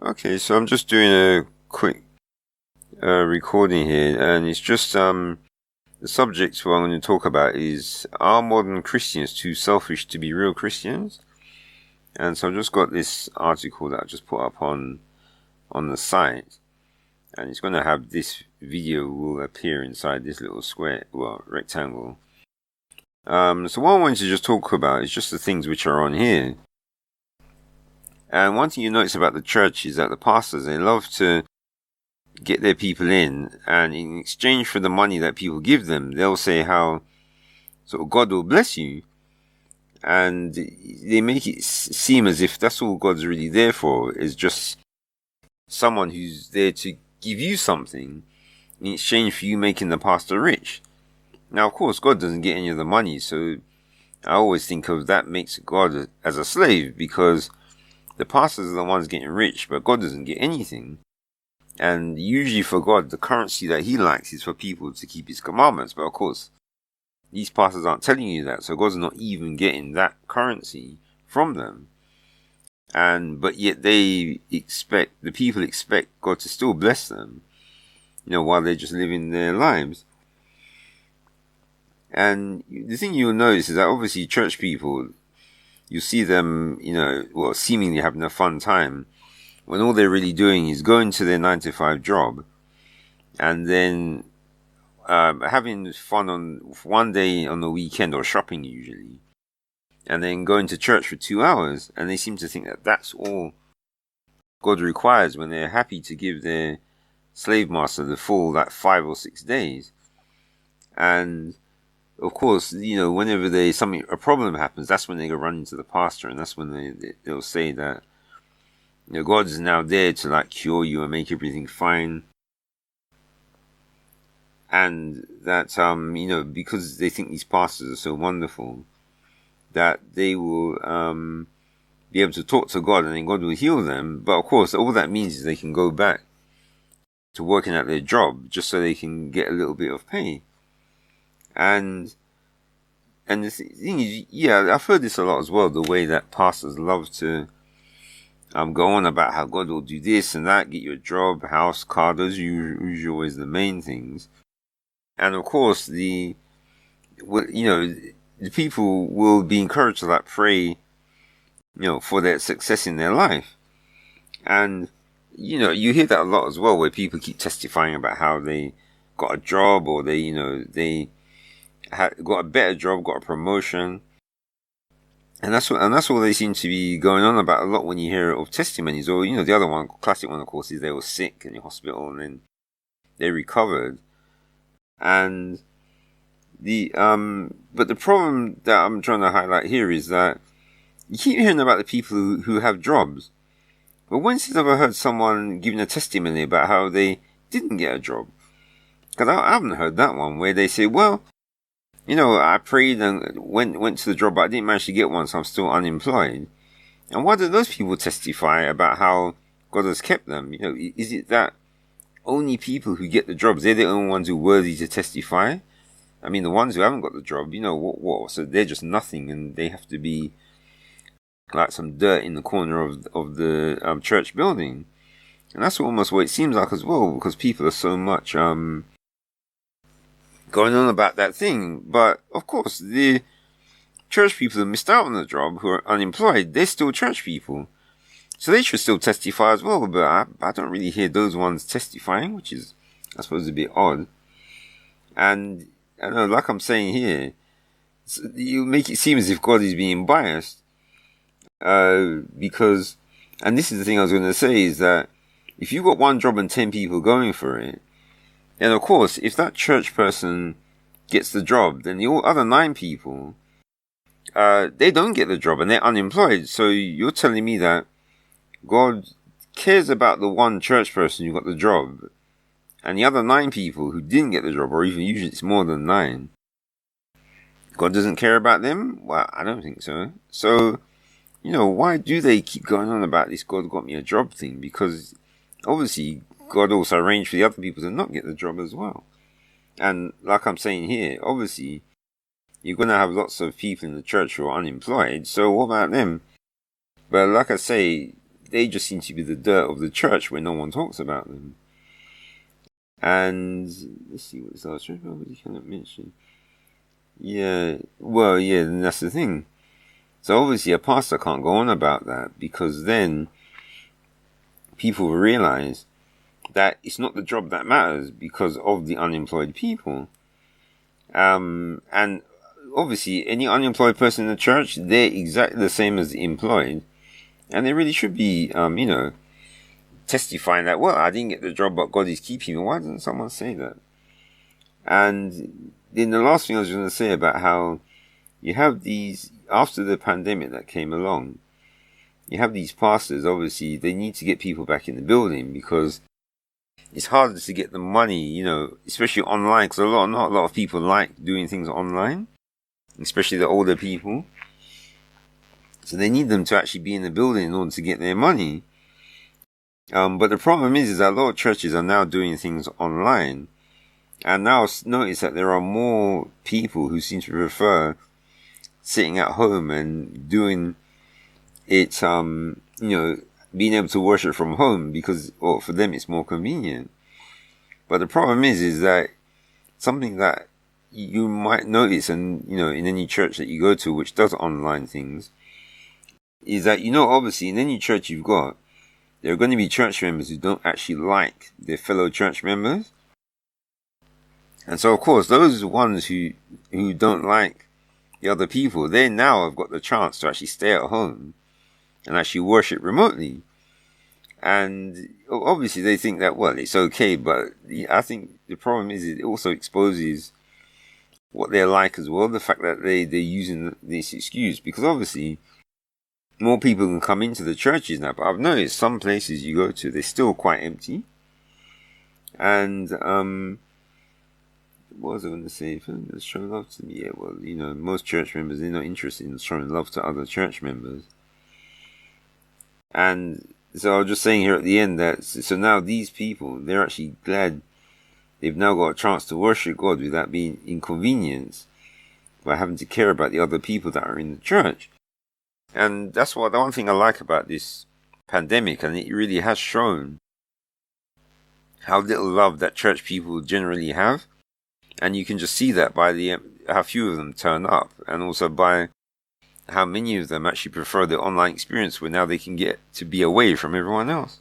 Okay, so I'm just doing a quick recording here, and it's just the subject what I'm going to talk about is, are modern Christians too selfish to be real Christians? And so I've just got this article that I just put up on the site, and it's going to have this video will appear inside this little square, well, rectangle. So what I wanted to just talk about is just the things which are on here. And one thing you notice about the church is that the pastors, they love to get their people in, and in exchange for the money that people give them, they'll say how sort of God will bless you, and they make it seem as if that's all God's really there for, is just someone who's there to give you something in exchange for you making the pastor rich. Now, of course, God doesn't get any of the money, so I always think of that makes God as a slave, because the pastors are the ones getting rich, but God doesn't get anything. And usually for God, the currency that he likes is for people to keep his commandments. But of course, these pastors aren't telling you that, so God's not even getting that currency from them. But yet the people expect God to still bless them, while they're just living their lives. And the thing you'll notice is that obviously church people, you see them, seemingly having a fun time, when all they're really doing is going to their 9-to-5 job, and then having fun on one day on the weekend, or shopping usually, and then going to church for 2 hours, and they seem to think that that's all God requires, when they're happy to give their slave master the full 5 or 6 days. And of course, whenever a problem happens, that's when they go run into the pastor, and that's when they'll say that God is now there to cure you and make everything fine. And that, because they think these pastors are so wonderful, that they will be able to talk to God, and then God will heal them. But of course, all that means is they can go back to working at their job just so they can get a little bit of pay. And the thing is, I've heard this a lot as well, the way that pastors love to go on about how God will do this and that, get you a job, house, car. Those are usually always the main things. And of course, the people will be encouraged to pray, for their success in their life. And, you hear that a lot as well, where people keep testifying about how they got a job, or they got a better job, got a promotion. And that's all they seem to be going on about a lot when you hear of testimonies. Or, the other one, classic one, of course, is they were sick in the hospital and then they recovered. And but the problem that I'm trying to highlight here is that you keep hearing about the people who have jobs. But when's have I heard someone giving a testimony about how they didn't get a job? Because I haven't heard that one, where they say, well, I prayed and went to the job, but I didn't manage to get one, so I'm still unemployed. And why do those people testify about how God has kept them? Is it that only people who get the jobs, they're the only ones who are worthy to testify? I mean, the ones who haven't got the job, what? So they're just nothing, and they have to be like some dirt in the corner of the church building. And that's almost what it seems like as well, because people are so much going on about that thing. But of course, the church people who missed out on the job, who are unemployed, they're still church people, so they should still testify as well. But I don't really hear those ones testifying, which is, I suppose, a bit odd. And I know, like I'm saying here, you make it seem as if God is being biased, because, and this is the thing I was going to say, is that if you've got one job and 10 people going for it, then of course, if that church person gets the job, then the other 9 people, they don't get the job and they're unemployed. So you're telling me that God cares about the one church person who got the job, and the other 9 people who didn't get the job, or even usually it's more than 9, God doesn't care about them? Well, I don't think so. So, why do they keep going on about this God got me a job thing? Because obviously God also arranged for the other people to not get the job as well. And like I'm saying here, obviously you're going to have lots of people in the church who are unemployed, so what about them? But like I say, they just seem to be the dirt of the church where no one talks about them. And let's see what else. What you cannot mention. Yeah, well, yeah, and that's the thing. So obviously a pastor can't go on about that, because then people realize that it's not the job that matters because of the unemployed people. And obviously any unemployed person in the church, they're exactly the same as the employed. And they really should be, testifying that, well, I didn't get the job, but God is keeping me. Why doesn't someone say that? And then the last thing I was going to say about how you have these, after the pandemic that came along, you have these pastors, obviously, they need to get people back in the building because it's harder to get the money, especially online, because not a lot of people like doing things online, especially the older people. So they need them to actually be in the building in order to get their money. But the problem is that a lot of churches are now doing things online. And now notice that there are more people who seem to prefer sitting at home and doing it, being able to worship from home because, for them it's more convenient. But the problem is that something that you might notice, and in any church that you go to which does online things, is that obviously in any church you've got, there are going to be church members who don't actually like their fellow church members. And so of course those ones who don't like the other people, they now have got the chance to actually stay at home and actually worship remotely. And obviously they think that, well, it's okay, but I think the problem is it also exposes what they're like as well, the fact that they're using this excuse, because obviously more people can come into the churches now, but I've noticed some places you go to, they're still quite empty. And what was I going to say? If I'm show love to me, yeah, well, most church members, they're not interested in showing love to other church members. And so I was just saying here at the end that, so now these people, they're actually glad they've now got a chance to worship God without being inconvenienced by having to care about the other people that are in the church. And that's the one thing I like about this pandemic, and it really has shown how little love that church people generally have. And you can just see that by how few of them turn up, and also by how many of them actually prefer the online experience where now they can get to be away from everyone else.